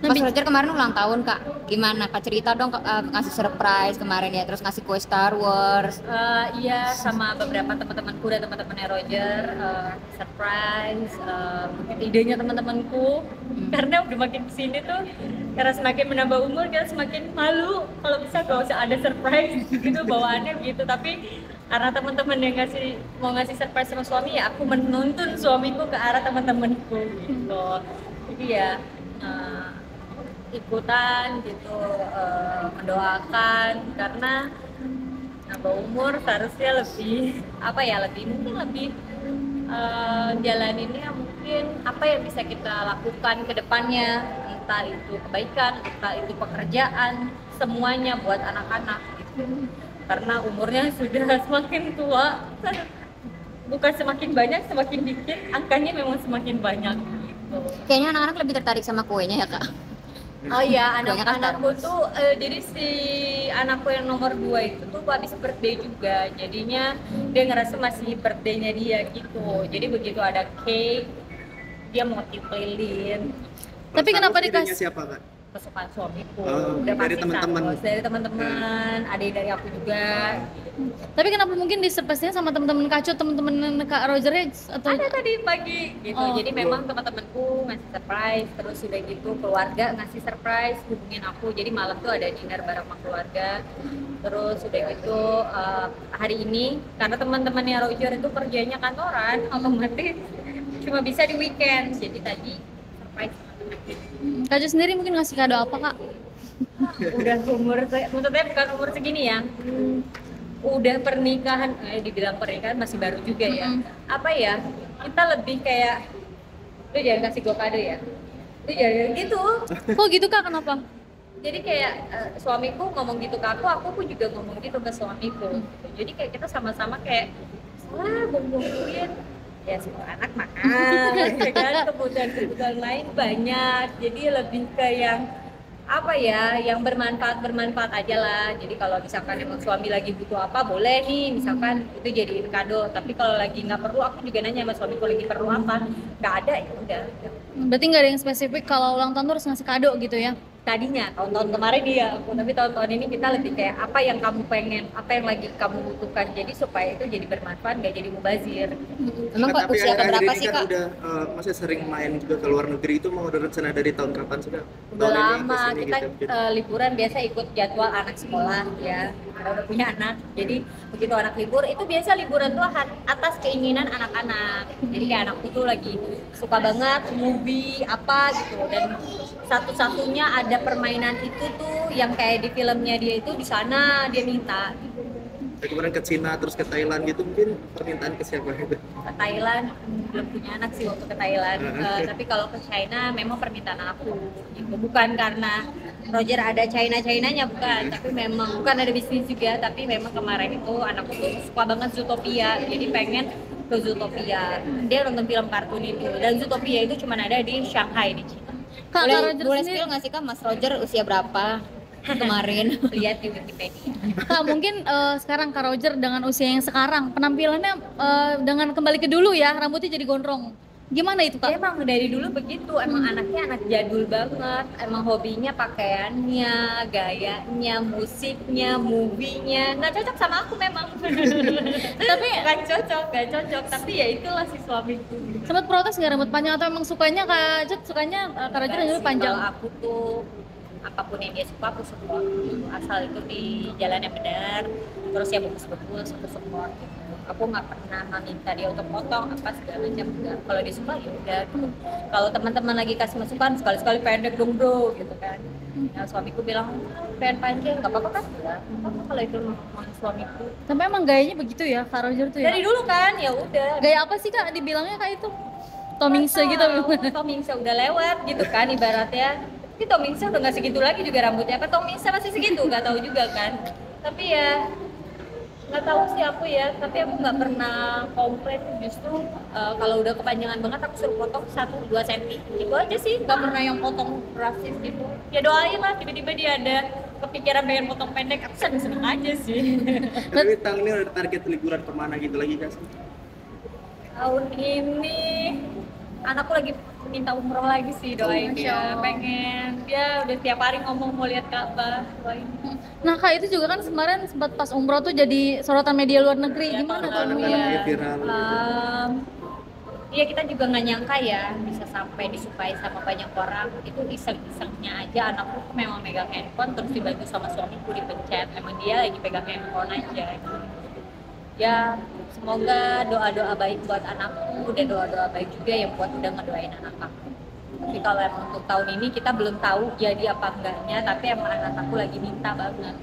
Mas Roger kemarin ulang tahun Kak, gimana Kak, cerita dong ngasih surprise kemarin ya, terus ngasih kue Star Wars. Iya, sama beberapa teman-temanku dan teman-temannya Roger, surprise. Idenya teman-temanku, karena udah makin kesini tuh, karena semakin menambah umur kita semakin malu kalau bisa gak usah ada surprise gitu bawaannya gitu. Tapi karena teman-teman yang mau ngasih surprise sama suami, ya aku menuntun suamiku ke arah teman-temanku gitu. Jadi ya ikutan gitu, mendoakan karena nambah umur seharusnya lebih apa ya, lebih mungkin lebih jalaninnya mungkin apa yang bisa kita lakukan ke depannya, entah itu kebaikan, entah itu pekerjaan, semuanya buat anak-anak gitu. Karena umurnya sudah semakin tua, bukan semakin banyak, semakin dikit, angkanya memang semakin banyak gitu. Kayaknya anak-anak lebih tertarik sama kuenya ya Kak. Oh iya, Kuenya kan Star anak-anakku Wars. tuh, jadi si anakku yang nomor 2 itu tuh habis birthday juga, jadinya dia ngerasa masih birthday-nya dia gitu. Jadi begitu ada cake, dia mau dipelilin. Tapi kenapa idenya siapa Kak? Kesukaan suamiku, Oh, udah dari pasti teman-teman. Star Wars. Dari teman-teman, adik dari aku juga. Tapi kenapa mungkin disurprise-nya sama teman-teman Kak Cut, teman-teman Kak Roger ya? Atau Ada tadi pagi gitu. Oh. Jadi memang teman-temanku ngasih surprise, terus udah gitu keluarga ngasih surprise, hubungin aku. Jadi malam tuh ada dinner bareng sama keluarga. Terus udah gitu hari ini karena teman-temannya Roger itu kerjanya kantoran, otomatis cuma bisa di weekend. Jadi tadi surprise sama teman-teman. Kak Cut sendiri mungkin ngasih kado apa Kak? Udah maksudnya bukan umur segini ya. Udah pernikahan, dibilang pernikahan masih baru juga ya. Apa ya? Kita lebih kayak lu jangan kasih gue kado ya. Lu jangan gitu. Kok gitu Kak, kenapa? Jadi kayak suamiku ngomong gitu ke aku pun juga ngomong gitu ke suamiku. Jadi kayak kita sama-sama kayak wah bumbuin ya semua anak makan, ya kan kebutuhan lain banyak. Jadi lebih ke yang apa ya, yang bermanfaat aja lah. Jadi kalau misalkan emang suami lagi butuh apa boleh nih, misalkan itu jadiin kado. Tapi kalau lagi nggak perlu, aku juga nanya sama suamiku lagi perlu apa, nggak ada ya udah. Berarti nggak ada yang spesifik kalau ulang tahun tuh harus ngasih kado gitu ya? Tadinya tahun-tahun kemarin dia aku, tapi tahun-tahun ini kita lebih kayak apa yang kamu pengen, apa yang lagi kamu butuhkan, jadi supaya itu jadi bermanfaat, nggak jadi mubazir. Emang Nah, Kak tapi usia akhir-akhir keberapa ini sih kan Kak? udah masih sering main juga ke luar negeri, itu mau ada rencana dari tahun kapan sih Kak? Udah Tahun ini lama kesini kita gitu. liburan biasa ikut jadwal anak sekolah ya, kita udah punya anak, jadi begitu anak libur itu biasa liburan tuh atas keinginan anak-anak. Jadi kayak anakku tuh lagi suka banget movie apa gitu, dan satu-satunya ada permainan itu tuh yang kayak di filmnya dia itu di sana dia minta gitu. Kayak kemarin ke Cina terus ke Thailand gitu, mungkin permintaan ke siapa gitu? Ke Thailand belum punya anak sih waktu ke Thailand. Tapi kalau ke China memang permintaan aku gitu, bukan karena Roger ada China-Chinanya, bukan, tapi memang bukan ada bisnis juga, tapi memang kemarin itu anakku tuh suka banget Zootopia, jadi pengen ke Zootopia. Dia nonton film kartun itu, dan Zootopia itu cuma ada di Shanghai di China. Kak Roger Boleh sendiri, spill nggak sih Kak, Mas Roger usia berapa kemarin? Lihat di Wikipedia. Kak mungkin sekarang Kak Roger dengan usia yang sekarang, penampilannya dengan kembali ke dulu ya, rambutnya jadi gondrong. Gimana itu Kak? Emang dari dulu begitu, emang anaknya anak jadul banget, emang hobinya pakaiannya, gayanya, musiknya, movie-nya, nggak cocok sama aku memang. Tapi nggak cocok, tapi ya itulah si suamiku. Sempat protes nggak rambut panjang, atau emang sukanya Kak Cut sukanya Kak Roger yang dulu panjang? Kalau aku tuh apapun yang dia suka aku support, asal itu di jalan yang benar, terus ya bagus-bagus aku support. Aku nggak pernah meminta dia untuk potong apa segala macam, enggak. Kalau dia suka ya udah gitu. Kalau teman-teman lagi kasih masukan sekali-sekali pendek dong bro gitu kan. Nah, suamiku bilang pengen panjang nggak apa-apa kan, ya nggak apa-apa kalau itu mau suamiku. Tapi emang gayanya begitu ya Kak Roger tuh ya? Dari dulu kan ya udah. Gaya apa sih Kak dibilangnya Kak itu? Tomingse gitu. Tomingse udah lewat gitu kan ibaratnya. Tapi Tomingse udah nggak segitu lagi juga rambutnya. Apa Tomingse masih segitu? Nggak tahu juga kan. Tapi ya nggak tahu sih aku ya. Tapi aku nggak pernah komplain. Justru kalau udah kepanjangan banget aku suruh potong 1-2 cm. Itu aja sih. Nggak pernah yang potong drastis gitu. Ya doain lah tiba-tiba dia ada kepikiran pengen potong pendek. Aku seneng-seneng aja sih. Tapi tahun ini ada target liburan kemana gitu lagi Kak? Tahun ini anakku lagi minta umroh lagi sih, doain Masya dia. Allah. Pengen dia udah tiap hari ngomong mau lihat Ka'bah, doain. Nah Kak, itu juga kan kemarin sempat pas umroh tuh jadi sorotan media luar negeri. Ya, Gimana tuh? tahun lalu Anak-anak ya. dia viral. Iya, kita juga nggak nyangka ya bisa sampai disukai sama banyak orang. Itu iseng-isengnya aja, anakku tuh memang megang handphone terus dibantu sama suamiku dipencet, emang dia lagi pegang handphone aja gitu. Ya semoga doa-doa baik buat anakku dan doa-doa baik juga yang buat udah ngedoain anak aku. Tapi kalau emang untuk tahun ini kita belum tahu jadi apa enggaknya, tapi emang anak aku lagi minta banget.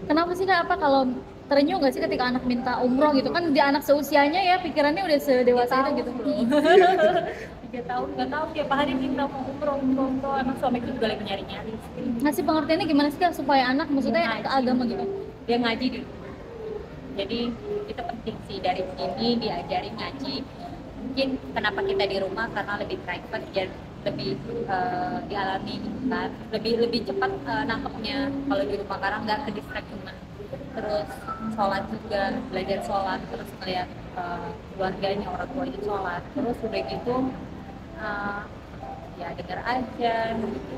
Kenapa sih Kak? Apa kalau terenyuh nggak sih ketika anak minta umroh gitu kan? Dia anak seusianya ya, pikirannya udah sedewasa itu gitu. 3 tahun nggak tahu tiap hari minta mau umroh, anak suamiku juga lagi nyari-nyari. Ngasih pengertiannya gimana sih Kak supaya anak maksudnya Ngaji. ke agama gitu? Dia ngaji dulu, jadi itu penting sih dari sini diajarin ngaji. Mungkin kenapa kita di rumah karena lebih private dan lebih dialami gitu kan, lebih cepat nangkepnya kalau di rumah karena nggak ke distract cuman. Terus sholat juga, belajar sholat, terus ngeliat keluarganya, orang tuanya sholat, terus udah gitu ya dengar aja gitu.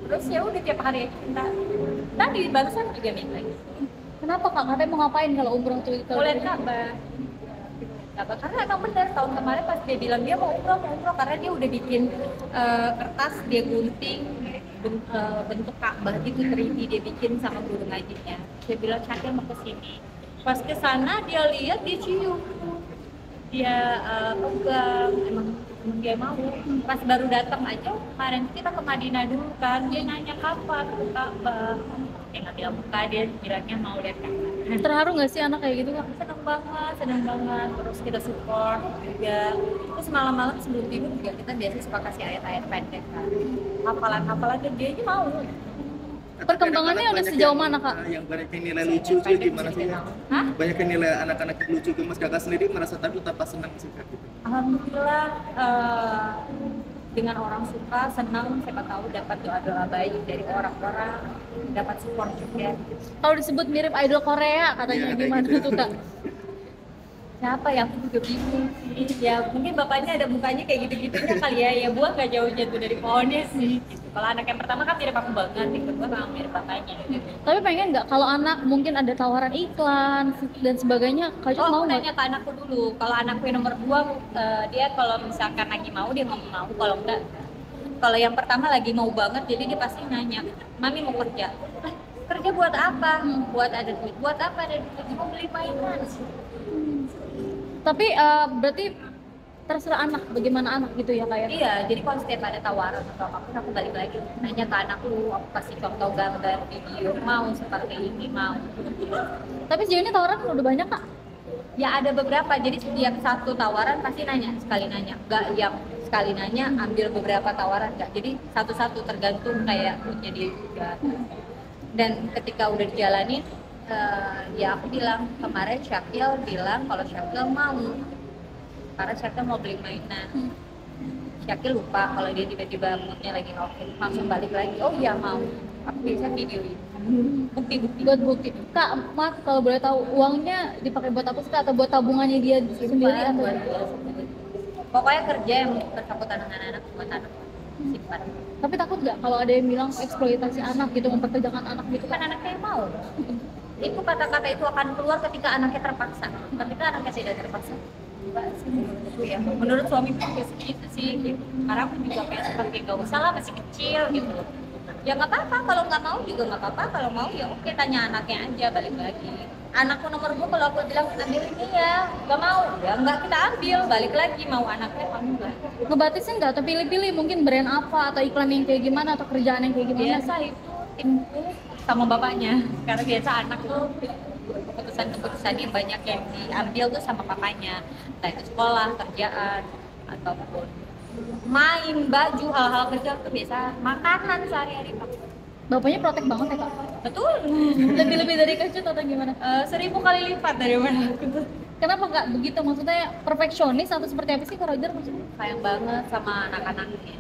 Terus ya udah tiap hari minta. Tadi barusan juga minta gitu. Kenapa Kak? Katanya mau ngapain kalau umroh tuh? Mau lihat Ka'bah. Ka'bah karena emang benar tahun kemarin pas dia bilang dia mau umroh karena dia udah bikin kertas, dia gunting bentuk Ka'bah gitu 3D dia bikin sama guru ngajinya. Dia bilang Syakil mau kesini. Pas kesana dia lihat, dia cium, dia pegang, emang dia mau. Pas baru datang aja kemarin kita ke Madinah dulu kan, dia nanya kapan ke Ka'bah. Dia nggak bilang buka, dia bilangnya mau lihat Ka'bah. Terharu nggak sih anak kayak gitu Kak? Seneng banget, terus kita support juga. Terus malam-malam sebelum tidur juga kita biasa suka kasih ayat-ayat pendek kan, hafalan dan dia aja mau. Perkembangannya Anak-anak udah banyak sejauh yang- mana, Kak? Yang banyak yang nilai lucu sih gimana sih? Hah? Banyak yang nilai anak-anak yang lucu ke Mas Kakak sendiri merasa tapi betapa senang sih Kak gitu. Alhamdulillah dengan orang suka, senang, siapa tahu dapat doa-doa baik dari orang-orang, dapat support juga. Kalau disebut mirip idol Korea katanya, Iya, kayak gimana gitu. tuh Kak? Siapa ya, aku juga bingung sih. Ya mungkin bapaknya ada mukanya kayak gitu-gitunya kali ya. Ya buah gak jauh jatuh dari pohonnya sih. Gitu. Kalau anak yang pertama kan mirip aku banget, yang kedua memang mirip bapaknya. Tapi pengen nggak kalau anak mungkin ada tawaran iklan dan sebagainya, Kak Jun Oh, mau aku nggak? nanya ke anakku dulu. Kalau anakku yang nomor 2, dia kalau misalkan lagi mau dia ngomong mau. Kalau enggak, kalau yang pertama lagi mau banget, jadi dia pasti nanya, Mami mau kerja. "Lah, kerja buat apa? Buat ada duit. Buat apa ada duit? Mau beli mainan. Tapi berarti terserah anak, bagaimana anak gitu ya Kak ya? Iya, jadi kalau setiap ada tawaran atau apapun aku balik lagi nanya ke anakku, aku kasih contoh gambar video, mau seperti ini, mau. Tapi sejauh ini tawaran udah banyak Kak? Ya ada beberapa, jadi setiap satu tawaran pasti nanya, sekali nanya. Nggak yang sekali nanya ambil beberapa tawaran, nggak. Jadi satu-satu tergantung kayak moodnya dia juga. Dan ketika udah dijalanin, ya aku bilang, kemarin Syakil bilang kalau Syakil mau. Karena Syakil mau beli mainan. Syakil lupa kalau dia tiba-tiba moodnya lagi oke, langsung balik lagi, oh iya mau. Aku bisa videoin. Bukti-bukti. Buat bukti. Kak, maaf kalau boleh tahu uangnya dipakai buat apa sih Kak? Atau buat tabungannya dia sendiri atau? Buat dia sendiri. Pokoknya kerja yang bersangkutan dengan anak buat anak simpan. Tapi takut nggak kalau ada yang bilang eksploitasi anak gitu, memperkerjakan anak gitu Kan kan? anaknya yang mau. Itu kata-kata itu akan keluar ketika anaknya terpaksa. Ketika anaknya tidak terpaksa. Enggak sih menurutku ya. Menurut suami pun kayak segitu sih. Gitu. Karena aku juga kayak seperti gak usah lah masih kecil gitu. Ya nggak apa-apa, kalau nggak mau juga nggak apa-apa. Kalau mau ya oke, tanya anaknya aja, balik lagi. Anakku nomor 2 kalau aku bilang ambil ini ya, nggak mau, ya nggak kita ambil, balik lagi mau anaknya apa enggak. Ngebatasin nggak atau pilih-pilih mungkin brand apa atau iklan yang kayak gimana atau kerjaan yang kayak gimana? Biasa itu timku sama bapaknya, karena biasa anak tuh keputusan-keputusan yang banyak yang diambil tuh sama papanya, entah itu sekolah, kerjaan, ataupun main, baju, hal-hal kecil tuh biasa makanan sehari-hari Pak. Bapaknya protek banget ya Kak? Betul. Lebih-lebih dari Kak atau gimana? 1000 kali lipat daripada aku tuh. Kenapa nggak begitu? Maksudnya perfeksionis atau seperti apa sih Kak Roger maksudnya? Sayang banget sama anak-anaknya.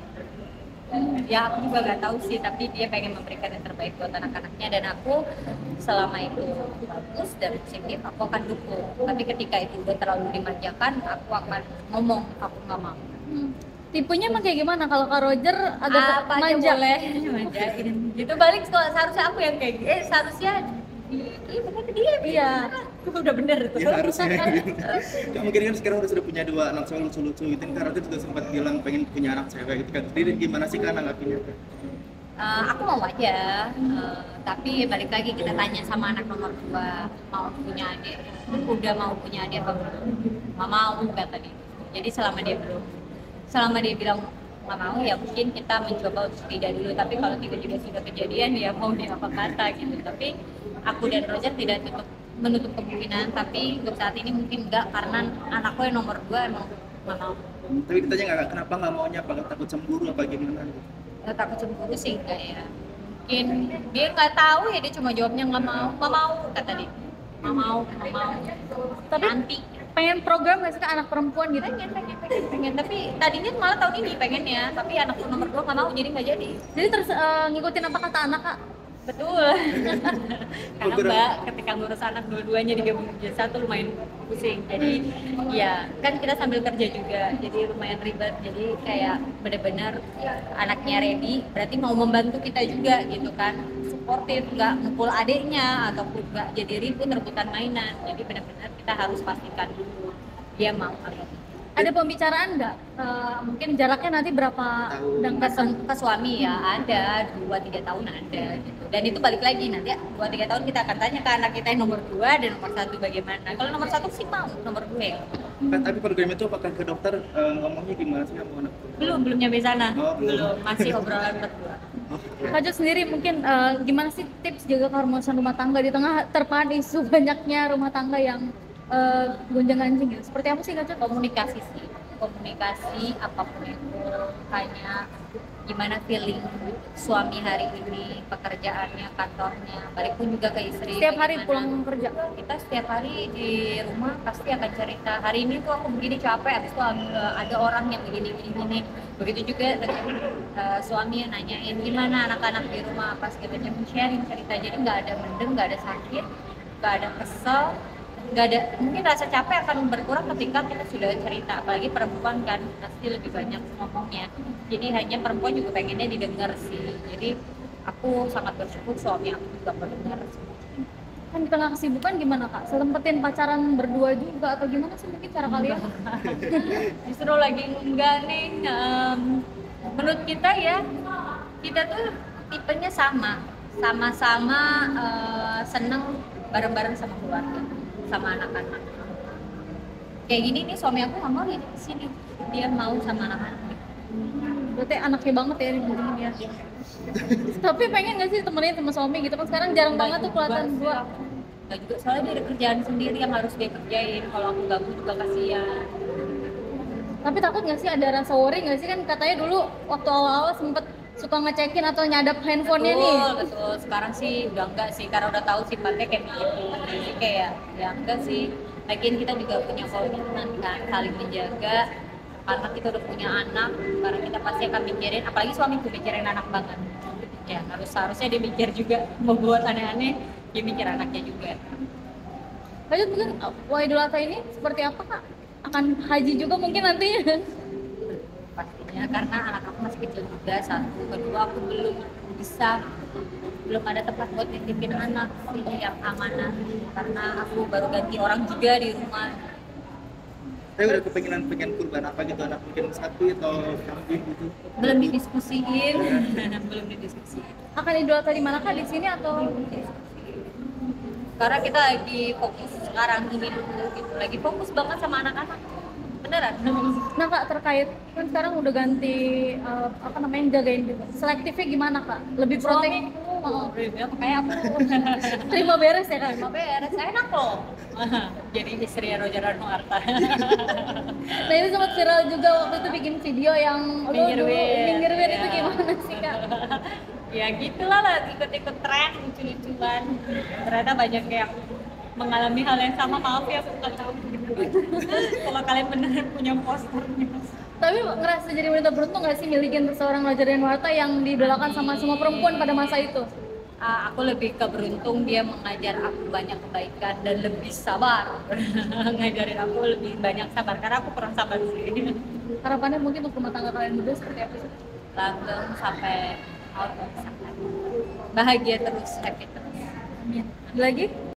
Ya aku juga gak tahu sih, tapi dia pengen memberikan yang terbaik buat anak-anaknya, dan aku selama itu bagus dan positif aku akan dukung. Tapi ketika itu udah terlalu dimanjakan, aku akan ngomong aku nggak mau. Tipenya emang kayak gimana? Kalau Kak Roger agak Apa aja manja. boleh manjain gitu, balik kok seharusnya aku yang kayak gitu, seharusnya bukan ke dia. Iya. Udah bener tuh. Ya harusnya gitu. Ya, mungkin kan sekarang udah punya 2 anak cewek lucu-lucu gitu kan, Ratu juga sempat bilang pengen punya anak cewek gitu kan. Jadi gimana sih kan nanggapinnya? Aku mau aja, tapi balik lagi kita tanya sama anak nomor 2 mau punya adik, udah mau punya adik apa belum? Nggak mau kata dia. Jadi selama dia bilang nggak mau, ya mungkin kita mencoba untuk tidak dulu. Tapi kalau tiba-tiba sudah kejadian, ya mau dia apa kata gitu. Tapi aku dan Roger tidak menutup kemungkinan, tapi untuk saat ini mungkin enggak, karena anakku yang nomor 2 emang nggak mau. Tapi ditanya nggak kenapa nggak maunya, apa takut cemburu apa gimana? Takut cemburu sih enggak ya, mungkin dia nggak tahu ya, dia cuma jawabnya nggak mau kata dia, nggak mau. Tapi Nanti pengen program nggak sih Kak, anak perempuan gitu? pengen, tapi tadinya malah tahun ini pengennya, tapi anakku nomor 2 nggak mau, jadi nggak jadi. Jadi terus ngikutin apa kata anak Kak? Betul. Karena Mbak ketika ngurus anak dua-duanya digabung jadi satu lumayan pusing. Jadi ya kan kita sambil kerja juga, jadi lumayan ribet. Jadi kayak benar-benar anaknya ready, berarti mau membantu kita juga gitu kan. Suportif, nggak mukul adiknya ataupun nggak jadi ribut rebutan mainan. Jadi benar-benar kita harus pastikan dulu dia mau atau tidak. Ada pembicaraan nggak? Mungkin jaraknya nanti berapa Tahun. Ke suami ya ada 2-3 tahun ada gitu, dan itu balik lagi nanti 2-3 tahun kita akan tanya ke anak kita yang nomor 2 dan nomor 1 bagaimana. Kalau nomor 1 sih mau, nomor 2 ya Kan, tapi program itu apakah ke dokter ngomongnya gimana sih mau anak? belum nyampe sana. Oh, belum. Masih obrolan berdua. Kak Jo sendiri mungkin gimana sih tips jaga keharmonisan rumah tangga di tengah terpaan isu banyaknya rumah tangga yang gonjang-ganjing gitu? Seperti apa sih Kak Jo? Komunikasi apapun itu, hanya gimana feeling suami hari ini, pekerjaannya, kantornya, balik pun juga ke istri. Setiap hari bagaimana. pulang kerja? Kita setiap hari di rumah pasti akan cerita, hari ini tuh aku begini capek, habis itu ada orang yang begini. Begitu juga dengan suami yang nanyain gimana anak-anak di rumah, pas kita sharing cerita. Jadi nggak ada mendem, nggak ada sakit, nggak ada kesel, nggak ada, mungkin rasa capek akan berkurang ketika kita sudah cerita. Apalagi perempuan kan pasti lebih banyak ngomongnya, jadi hanya perempuan juga pengennya didengar sih. Jadi aku sangat bersyukur suami aku juga mendengar. Kan di tengah kesibukan gimana Kak? Sempetin pacaran berdua juga atau gimana sih mungkin cara kalian? Justru lagi enggak nih. Menurut kita ya, kita tuh tipenya sama-sama seneng bareng-bareng sama keluarga, sama anak-anak. Kayak gini nih suami aku nggak mau di sini, dia mau sama anak-anak. Berarti anaknya banget ya di begini ya. Tapi pengen nggak sih temenin sama suami gitu kan? Sekarang jarang banget tuh kelihatan dua. Nggak juga, soalnya dia ada kerjaan sendiri yang harus dia kerjain. Kalau aku gabung juga kasihan. Tapi takut nggak sih, ada rasa worry nggak sih? Kan katanya dulu waktu awal-awal sempet suka ngecekin atau nyadap handphonenya nih. Betul. Sekarang sih udah enggak sih, karena udah tahu sifatnya kayak begitu. Jadi kayak ya enggak sih. Lagian kita juga punya komitmen kan, saling menjaga. Karena kita udah punya anak, karena kita pasti akan mikirin, apalagi suamiku mikirin anak banget. Ya harusnya dia mikir juga, mau buat aneh-aneh, dia mikir anaknya juga. Lanjut mungkin Wah Idul Adha ini seperti apa Kak? Akan haji juga mungkin nantinya? Pastinya karena anak aku masih kecil juga, satu, kedua aku belum ada tempat buat nitipin anak sih yang amanah, karena aku baru ganti orang juga di rumah. Saya udah pengen kurban apa gitu, anak mungkin sapi atau kambing gitu. Belum didiskusiin. Akan Idul Adha di mana Kak? Di sini atau? Karena kita lagi fokus sekarang ini dulu gitu, lagi fokus banget sama anak-anak. Beneran. Nah Kak, terkait kan sekarang udah ganti jagain gitu. Selektifnya gimana Kak? Lebih protek? Oh, kayak aku. Terima beres ya Kak? Mau beres, enak loh. Jadi istri Roger Anuarta. Nah itu sempat viral juga waktu itu bikin video yang Minggir wir. itu gimana sih Kak? Ya gitulah ikut-ikut tren lucu-lucuan. Ternyata banyak yang mengalami hal yang sama, maaf ya aku nggak tahu. Kalau kalian beneran punya posternya. Tapi ngerasa jadi wanita beruntung nggak sih milikin seorang Roger Anuarta yang didolakan sama semua perempuan pada masa itu? Aku lebih keberuntung, dia mengajar aku banyak kebaikan dan lebih sabar. Ngajarin aku lebih banyak sabar, karena aku kurang sabar sih. Harapannya mungkin untuk rumah tangga kalian berdua seperti apa sih? langgeng sampai out bahagia terus, happy terus. Amin. Ada lagi?